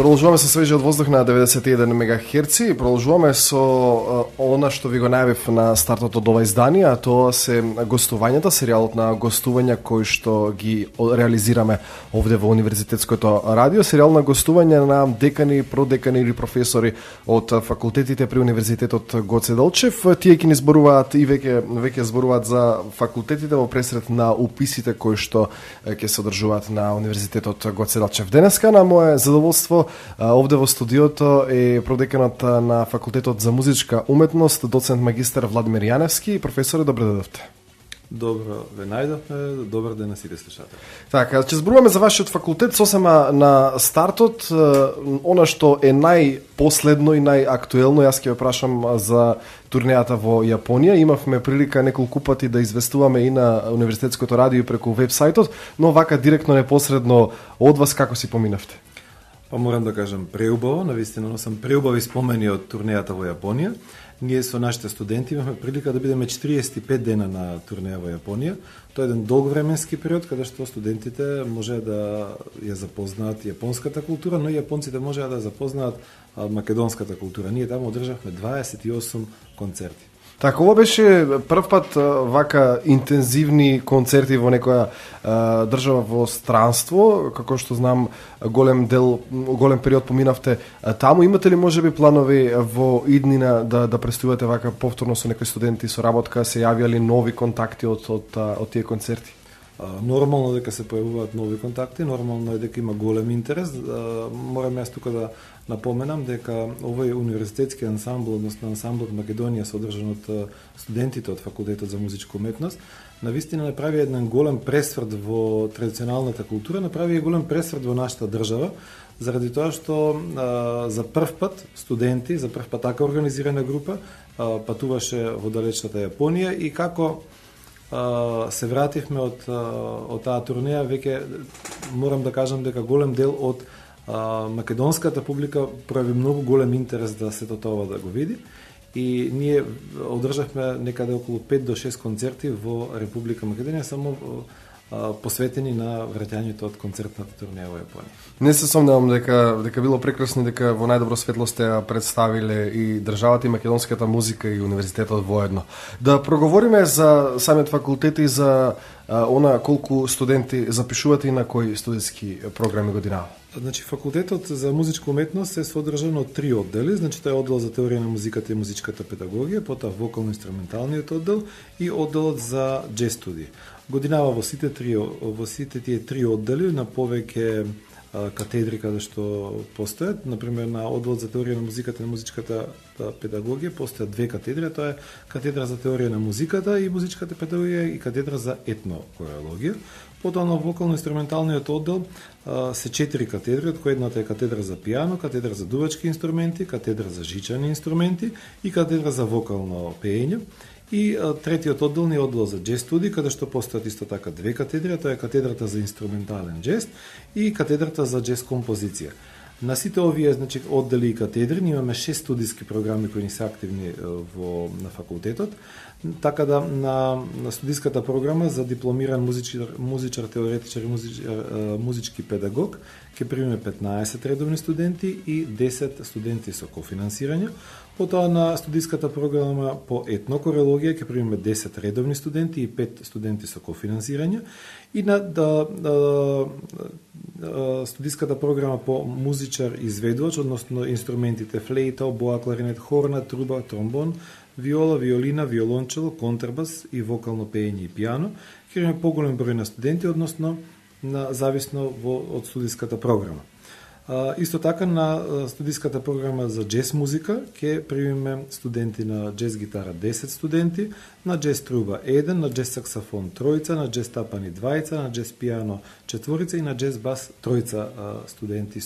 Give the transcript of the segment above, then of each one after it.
Продолжуваме со свежиот воздух на 91 МГц и продолжуваме со она што ви го најавив на стартот од ова издание, а тоа се гостувањата, серијалот на гостувања кои што ги реализираме овде во Универзитетското радио, серијал на гостување на декани, продекани или професори од факултетите при Универзитетот Гоце Делчев. Тие ќе ни зборуваат и веќе зборуваат за факултетите во пресред на уписите кои што ќе се одржуваат на Универзитетот Гоце Делчев. Денеска на мое задоволство овде во студиото е продеканот на Факултетот за музичка уметност, доцент магистар Владимир Јаневски. Професоре, добро дојдовте. Добро ве најдовме, добар ден на сите слушатели. Така, ќе зборуваме за вашиот факултет сосема на стартот, она што е најпоследно и најактуелно. Јас ќе ве прашам за турнејата во Јапонија. Имавме прилика неколку пати да известуваме и на Универзитетското радио преку веб-сајтот, но вака директно непосредно од вас како си поминавте? Па морам да кажам преубаво, навистина, но сам преубави спомени од турнејата во Јапонија. Ние со нашите студенти имавме прилика да бидеме 45 дена на турнеја во Јапонија. Тоа е еден долг временски период каде што студентите може да ја запознаат јапонската култура, но и јапонците може да запознаат македонската култура. Ние таму одржавме 28 концерти. Така, ова беше прв пат вака интензивни концерти во некоја држава во странство, како што знам голем период поминавте таму. Имате ли можеби планови во иднина да представувате вака повторно со некои студенти со работка, се јавиали нови контакти од тие концерти? Нормално дека се појавуваат нови контакти, нормално е дека има голем интерес. Морам јас тука да напоменам дека овој универзитетски ансамбл, односно ансамбл Македонија, содржан од студентите од Факултетот за музичка уметност, навистина направи еден голем пресврт во традиционалната култура, направи и голем пресврт во нашата држава, заради тоа што за прв пат студенти, за прв пат така организирана група, патуваше во далечната Јапонија и како се вративме од таа турнеја, веќе морам да кажам дека голем дел од македонската публика прояви многу голем интерес да сето тоа да го види и ние одржавме некаде околу 5 до 6 концерти во Република Македонија само посветени на враќањето од концертната турнеја во Јапонија. Не се сомневам дека било прекрасно, дека во најдобро светло сте представиле и државата и македонската музика и универзитетот воедно. Да проговориме за самиот факултет и за она колку студенти запишувате и на кои студентски програми годинава. Значи, Факултетот за музичка уметност е содржан од 3 оддели, значи тоа е оддел за теорија на музиката и музичката педагогија, потоа вокално-инструменталниот оддел и одделот за џез студии. Годинава во сите тие 3 оддели на повеќе катедри каде што постојат. Например, на одделот за теорија на музиката и музичката педагогија постојат 2 катедри, тоа е катедра за теорија на музиката и музичката педагогија и катедра за етнокореологија. Потоа на вокално-инструменталниот оддел се 4 катедри, од кои едната е катедра за пијано, катедра за дувачки инструменти, катедра за жичани инструменти и катедра за вокално пеење. И третиот оддел е оддел за џез студии, каде што постојат исто така 2 катедри, тоа е катедрата за инструментален џез и катедрата за џез композиција. На сите овие, значи, оддели и катедри имаме 6 студиски програми кои се активни на факултетот. Така да на студиската програма за дипломиран музичар, теоретичар и музички педагог ќе примеме 15 редовни студенти и 10 студенти со кофинансирање. Потоа на студиската програма по етнокореологија ќе примеме 10 редовни студенти и 5 студенти со кофинансирање. И на студиската програма по музичар изведувач, односно инструментите флейта, обоа, кларинет, хорна, труба, тромбон, виола, виолина, виолончело, контрабас и вокално пеење и пијано, ќе имаме поголем број на студенти, односно зависно од студиската програма. Исто така на студиската програма за џез музика ќе примеме студенти на џез гитара 10 студенти, на џез труба 1, на џез саксофон 3, на џез тапани 2, на џез пијано 4 и на џез бас 3 студенти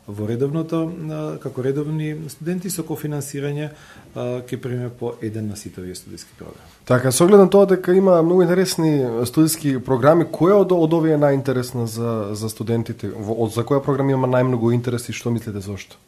во редовното, како редовни студенти со кофинансирање ќе примеме по еден на сите овие студиски програми. Така, со оглед на тоа дека има многу интересни студиски програми, која од овие е најинтересна за студентите? За која програма има најмногу интерес и што мислите зошто?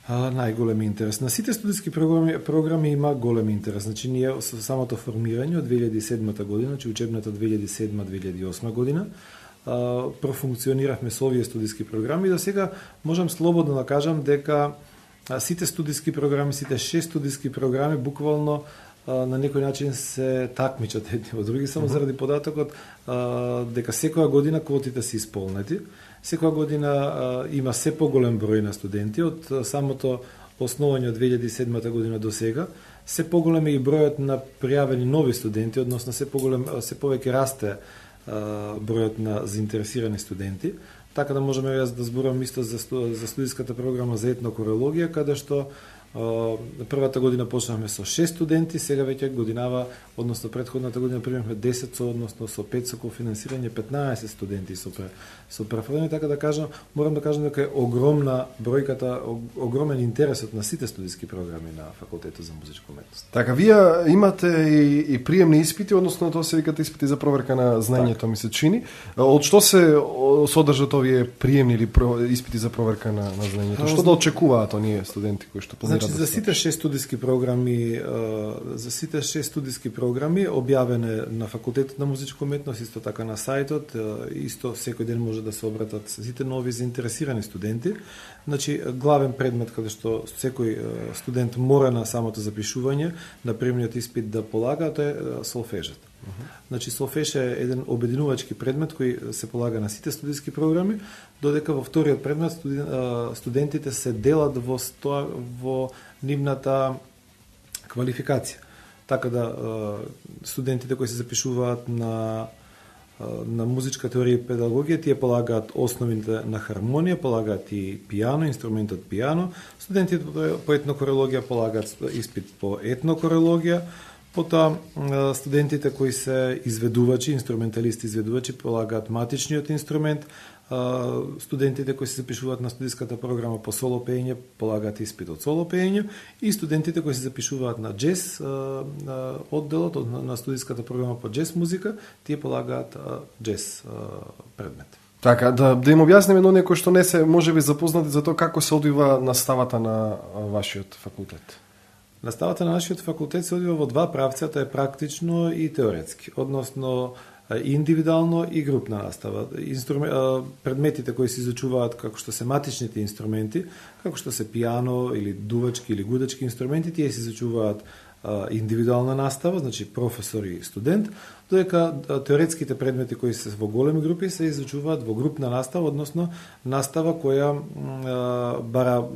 Најголем интерес. На сите студиски програми има голем интерес. Значи, ние со самото формирање од 2007 година, значи учебната 2007-2008 година, профункциониравме со овие студиски програми. До сега можам слободно да кажам дека сите студиски програми, сите 6 студиски програми буквално на некој начин се такмичат едни од други, само заради податокот дека секоја година квотите се исполнети. Секоја година има се поголем број на студенти од самото основање од 2007 година до сега. Се поголем е и бројот на пријавени нови студенти, односно се повеќе расте бројот на заинтересирани студенти. Така да можеме јас да зборам исто за студиската програма за етнокорологија, каде што првата година почнавме со 6 студенти, сега веќе годинава, односно претходната година примавме 10 односно со 5 со кофинансирање 15 студенти со префрлени, така да кажам, морам да кажам дека е огромна бројката, огромен интересот на сите студиски програми на факултетот за музичка уметност. Така, вие имате и приемни испити, односно тоа се викат испити за проверка на знаењето, ми се чини. Од што се содржат овие приемни или испити за проверка на знаењето? Што да очекуваат оние студенти кои што планираат? Значи, за сите 6 студиски програми објавене на факултетот на музичка уметност, исто така на сајтот, исто секој ден може да се обратат сите нови заинтересирани студенти. Значи, главен предмет каде што секој студент мора на самото запишување на приемниот испит да полага, тоа е солфежот. Значи, солфеж е еден обединувачки предмет кој се полага на сите студиски програми, додека во вториот предмет студентите се делат во нивната квалификација. Така да студентите кои се запишуваат на музичка теорија и педагогија, тие полагаат основите на хармонија, полагаат и пијано, инструментот пијано. Студентите по етнокорологија полагаат испит по етнокорологија. Потоа студентите кои се изведувачи, инструменталисти изведувачи, полагаат матичниот инструмент. Студентите кои се запишуваат на студиската програма по соло пеење полагаат испит од соло пеење и студентите кои се запишуваат на джез одделот на студиската програма по джез музика, тие полагаат джез предмет. Така, да им објасниме на некои што не се можеби запознати за тоа како се одвива наставата на вашиот факултет. Наставата на нашиот факултет се одвива во два правца, тоа е практично и теоретски, односно индивидуално и групна настава. Предметите кои се изучуваат како што се матичните инструменти, како што се пијано или дувачки или гудачки инструменти, тие се изучуваат индивидуална настава, значи професор и студент, додека теоретските предмети кои се во големи групи се изучуваат во групна настава, односно настава која бара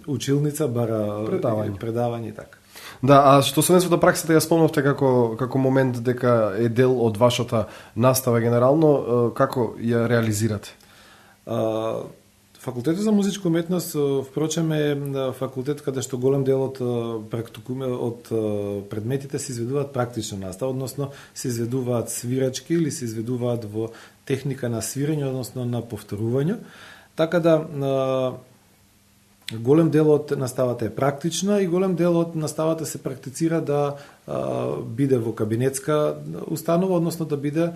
училница, бара предавање и така. Да, а што се несува праксата, ја спомнавте како момент дека е дел од вашата настава генерално, како ја реализирате? Факултетот за музичка уметност, впрочем, е факултет каде што голем дел од предметите се изведуваат практична настава, односно се изведуваат свирачки или се изведуваат во техника на свирење, односно на повторување. Така да голем дел од наставата е практична и голем дел од наставата се практицира да биде во кабинетска установа, односно да биде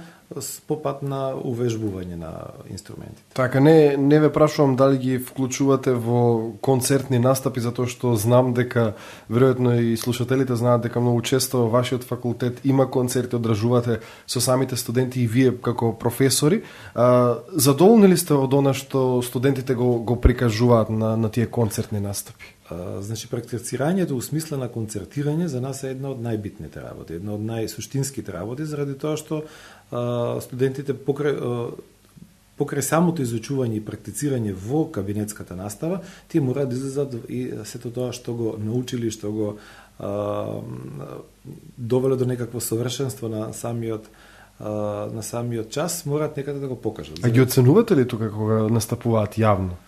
по пат на увежбување на инструментите. Така, не ве прашувам дали ги вклучувате во концертни настапи, затоа што знам дека, веројатно и слушателите знаат дека многу често во вашиот факултет има концерти, одржувате со самите студенти и вие како професори. Задоволни ли сте од она што студентите го прикажуваат на тие концертни настапи? Значи, практицирањето у смисла на концертирање за нас е една од најбитните работи, една од најсуштинските работи, заради тоа што студентите покрај самото изучување и практицирање во кабинетската настава, тие мора да излезат и сето тоа што го научили, што го довеле до некакво совршенство на самиот час, мораат некаде да го покажат. А ги оценувате ли тука кога настапуваат јавно?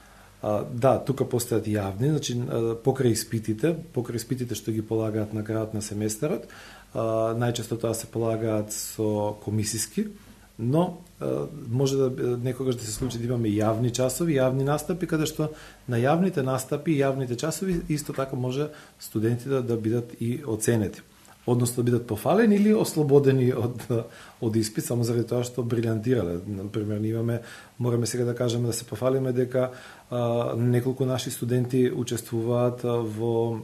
Да, тука постојат јавни, значи покрај испитите што ги полагаат на крајот на семестарот, најчесто тоа се полагаат со комисиски, но може да некогаш да се случи да имаме јавни часови, јавни настапи, каде што на јавните настапи и јавните часови исто така може студентите да бидат и оценети, односно да бидат пофалени или ослободени од испит, само заради тоа што брилјантирале. Например, мораме сега да кажеме да се пофалиме дека неколку наши студенти учествуваат во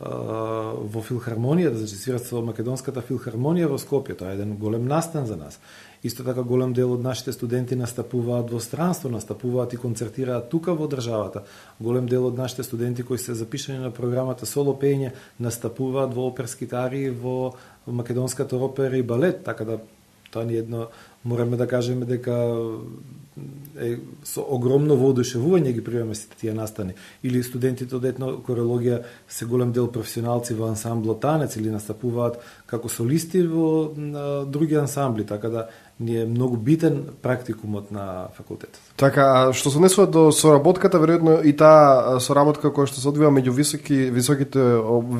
во филхармонијата, значи свират со Македонската филхармонија во Скопје, тоа е еден голем настан за нас. Исто така голем дел од нашите студенти настапуваат во странство, настапуваат и концертираат тука во државата. Голем дел од нашите студенти кои се запишани на програмата соло пење настапуваат во оперските арии во Македонската опера и балет, така да тоа ни едно, мораме да кажеме дека со огромно воодушевување ги примаме сите тие настани. Или студентите од етнокорологија се голем дел професионалци во ансамблот танец или настапуваат како солисти во други ансамбли, така да ни е многу битен практикумот на факултетот. Така, а што се однесува до соработката, веројатно и таа соработка која што се одвива меѓу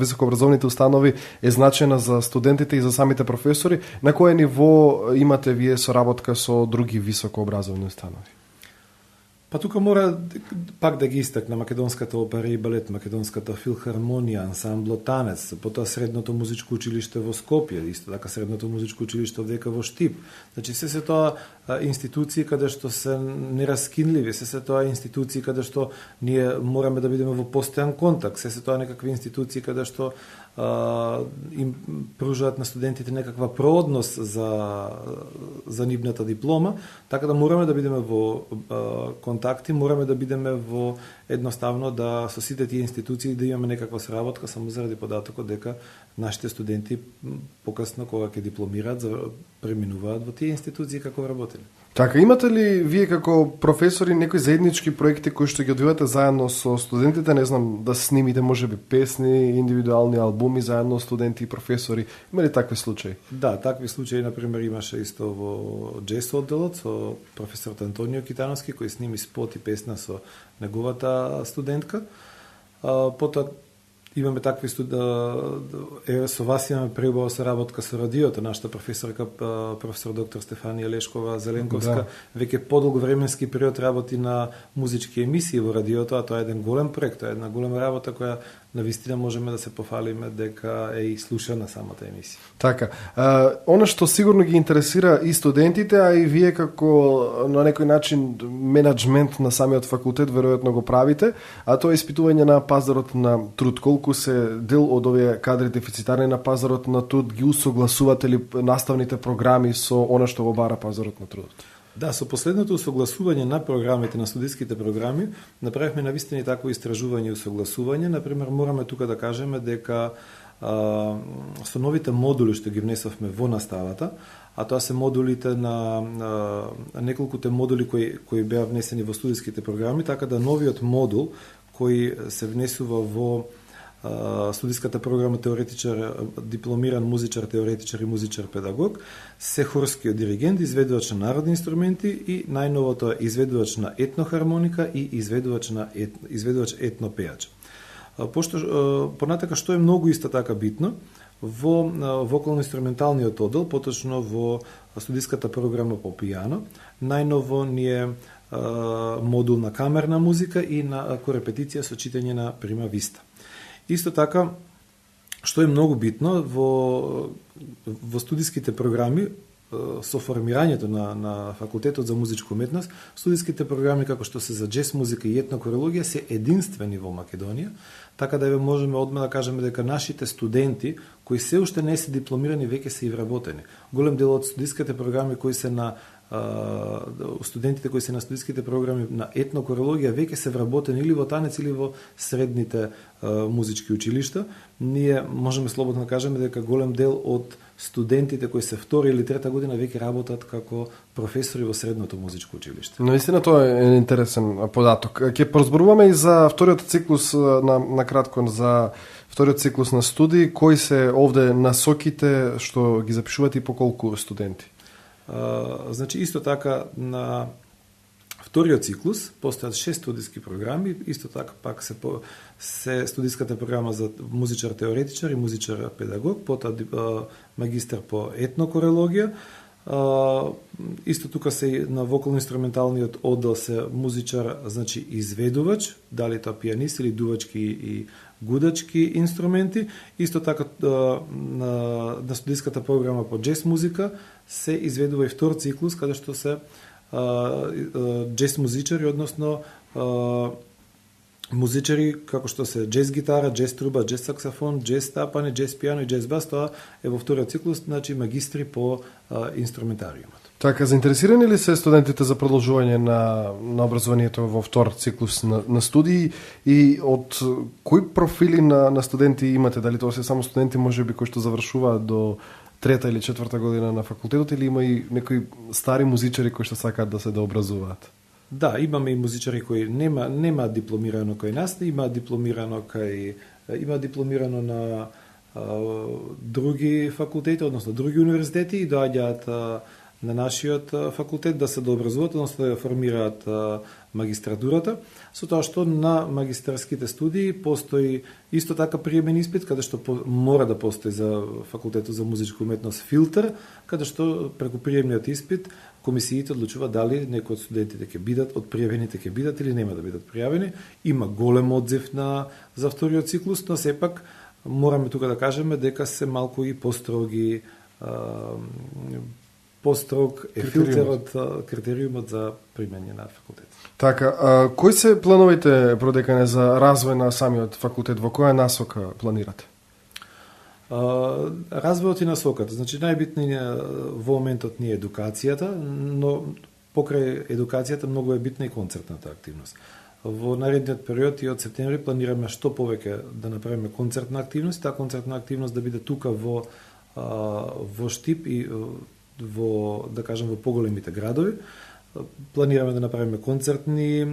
високообразовните установи е значајна за студентите и за самите професори. На кое ниво имате вие соработка со други високообразовни установи? Па тука мора пак да ги истакна Македонската опера и балет, Македонската филхармонија, ансамблот танец, потоа Средното музичко училиште во Скопје, исто така Средното музичко училиште дека во Штип. Значи се тоа институции каде што се нераскинливи, се тоа институции каде што ние мораме да бидеме во постојан контакт, се тоа некакви институции каде што им пружаат на студентите некаква проодност за нивната диплома, така да мораме да бидеме во контакти, мораме да бидеме во едноставно да со сите тие институции да имаме некаква соработка само заради податокот дека нашите студенти покасно кога ќе дипломираат преминуваат во тие институции како вработени. Така, имате ли вие како професори некои заеднички проекти кои што ги одвивате заедно со студентите, не знам, да снимите можеби песни, индивидуални албуми заедно студенти и професори? Има ли такви случаи? Да, такви случаи, например, имаше исто во джез одделот со професор Антонио Китановски кој сними спот и песна со неговата студентка. Потоа имаме такви со вас имаме преубава соработка со радиото, нашата професорка професор доктор Стефанија Лешкова Зеленковска, веќе подолго временски период работи на музички емисии во радиото, а тоа е еден голем проект, тоа е една голема работа која навистина можеме да се пофалиме дека е и слушана самата емисија. Така, она што сигурно ги интересира и студентите, а и вие како на некој начин менеджмент на самиот факултет веројатно го правите, а тоа е испитување на пазарот на труд. Колку се дел од овие кадри дефицитарни на пазарот на труд ги усогласувате ли наставните програми со она што го бара пазарот на трудот? Да, со последното усогласување на програмите, на студиските програми, направивме навистина такво истражување и усогласување. Например, мораме тука да кажеме дека со новите модули што ги внесовме во наставата, а тоа се модулите на неколкуте модули кои беа внесени во студиските програми, така да новиот модул кој се внесува во студиската програма теоретичар, дипломиран музичар, теоретичар и музичар педагог, се хорскиот диригент, изведувач на народни инструменти и најновото изведувач на етнохармоника и изведувач етнопејач. Понатака што е многу исто така битно, во вокално-инструменталниот оддел, поточно во студиската програма по пијано, најново ни е модул на камерна музика и на корепетиција со читање на прима виста. Исто така, што е многу битно, во студиските програми, со формирањето на факултетот за музичка уметност, студиските програми како што се за джез музика и етнокорологија се единствени во Македонија, така да можеме одма да кажеме дека нашите студенти кои се уште не се дипломирани веќе се и вработени. Голем дел од студиските програми кои се на студентите кои се на студиските програми на етнокорологија веќе се вработени или во танец или во средните музички училишта. Ние можеме слободно да кажеме дека голем дел од студентите кои се втора или трета година веќе работат како професори во средното музичко училиште. Наистина тоа е интересен податок. Ќе поразборуваме и за вториот циклус на кратко за вториот циклус на студии, кои се овде насоките што ги запишувате и по колку студенти? Значи, исто така, на вториот циклус постојат 6 студиски програми, исто така пак се студиската програма за музичар теоретичар и музичар педагог, потоа магистар по етнокорологија, исто тука се на вокално-инструменталниот оддел се музичар, значи изведувач, дали тоа пијанист или дувачки и гудачки инструменти, исто така на студиската програма по джез музика се изведува и втор циклус, каде што се джез музичари, односно музичари како што се джез гитара, джез труба, джез саксофон, джез тапане, джез пијано и джез бас, тоа е во вториот циклус, значи магистри по инструментариумот. Така, заинтересирани ли се студентите за продолжување на образованието во втор циклус на студии и од кои профили на студенти имате? Дали тоа се само студенти можеби кои што завршуваат до трета или четврта година на факултетот или има и некои стари музичари кои што сакаат да се дообразуваат? Да, имаме и музичари кои нема дипломирано кај нас, има дипломирано на други факултети, односно други универзитети и доаѓаат на нашиот факултет да се дообразуваат, односно да формираат магистратурата, со тоа што на магистарските студии постои исто така приемен испит, каде што мора да постои за факултетот за музичка уметност филтер, каде што преку приемниот испит комисиите одлучува дали некои од студентите ќе бидат, од пријавените ќе бидат или нема да бидат пријавени. Има голем одзив за вториот циклус, но сепак мораме тука да кажеме дека се малку и построг е филтерот, критериумот за примање на факултет. Така, кои се плановите, продекане, за развој на самиот факултет? Во која насока планирате? Развојот и насоката. Значи, најбитниот во моментот ни е едукацијата, но покрај едукацијата многу е битна и концертната активност. Во наредниот период и од септември планираме што повеќе да направиме концертна активност, таа концертна активност да биде тука во Штип и во, да кажем, во поголемите градови. Планираме да направиме концертни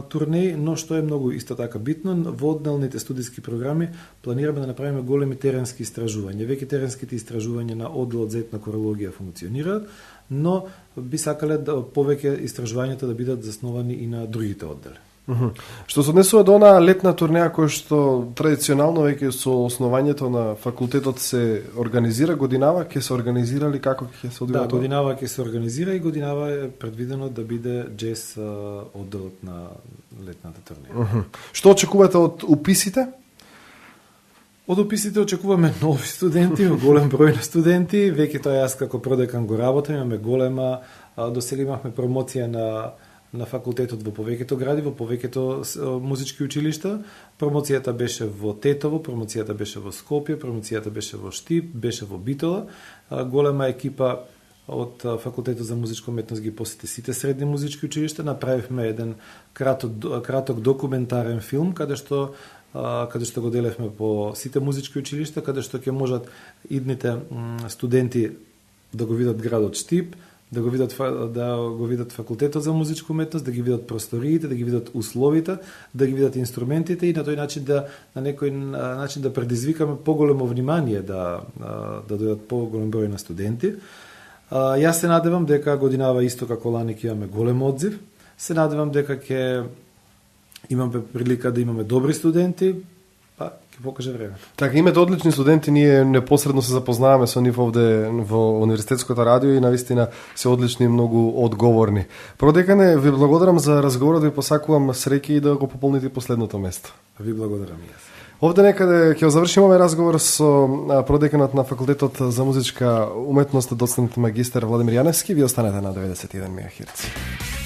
турнеи, но што е многу исто така битно, во одделните студиски програми планираме да направиме големи теренски истражувања. Веќе теренските истражувања на одделот за етна корологија функционираат, но би сакале да повеќе истражувањата да бидат засновани и на другите оддели. Што се однесува до онаа летна турнеја која што традиционално веќе со основањето на факултетот се организира, годинава ќе се организира или како ќе се одвива? Да, годинава ќе се организира и годинава е предвидено да биде джез одделот на летната турнеја. Што очекувате од уписите? Од уписите очекуваме нови студенти, голем број на студенти, веќе тоа јас како продекан го работам, имаме голема, досега имавме промоција на факултетот во повеќето гради, во повеќето музички училишта. Промоцијата беше во Тетово, промоцијата беше во Скопје, промоцијата беше во Штип, беше во Битола. Голема екипа од факултетот за музичка уметност ги посети сите средни музички училишта. Направивме еден краток документарен филм каде што го делевме по сите музички училишта, каде што ќе можат идните студенти да го видат градот Штип, да го видат факултетот за музичка уметност, да ги видат просториите, да ги видат условите, да ги видат инструментите и на тој начин на некој начин да предизвикаме поголемо внимание да дојдат поголем број на студенти. Јас се надевам дека годинава исто како лани ќе имаме голем одзив. Се надевам дека ќе имаме прилика да имаме добри студенти, ќе покаже време. Така, имате одлични студенти, ние непосредно се запознаваме со нив овде во Универзитетското радио и навистина се одлични и многу одговорни. Продекане, ви благодарам за разговорот, ви посакувам среќа и да го пополните последното место. Ви благодарам и јас. Овде некаде ќе завршиме овој разговор со продеканот на Факултетот за музичка уметност, доцент магистар Владимир Јаневски. Ви останете на 91 МГц.